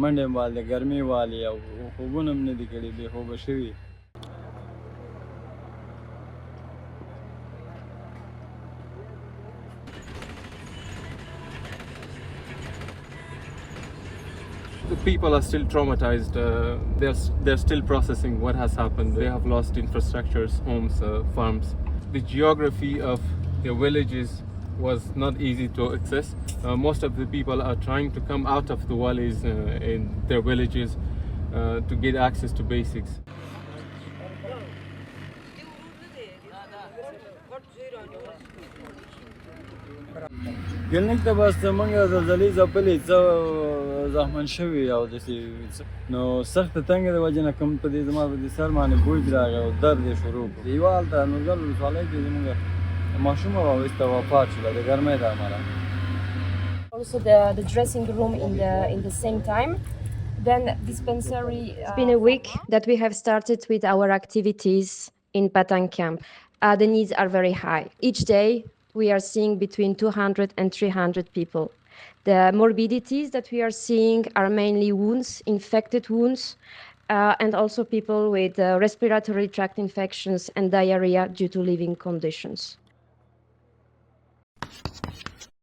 منډې وال د ګرمۍ والي او خوبونه هم نه دي کړي بې خوبه شوي. The people are still traumatized. They're still processing what has happened. They have lost infrastructures, homes, farms. The geography of their villages was not easy to access. Most of the people are trying to come out of the valleys in their villages to get access to basics. کلینیک ته بس موږ زلزلې ځپلې څه زخمن شوي او داسې نو سخته تنګه د وجې نه کوم په دې زما په دې سر باندې بوی راغی او درد یې شروع کړو. یوه هلته نورګل ولسوالۍ کې زموږ ماشومه راوایسته وفات شوله د ګرمۍ له امله. Also the dressing room in the same time. Then dispensary. It's been a week that we have started with our activities in Patang camp. The needs are very high. Each day we are seeing between 200 and 300 people. The morbidities that we are seeing are mainly wounds, infected wounds, and also people with respiratory tract infections and diarrhea due to living conditions.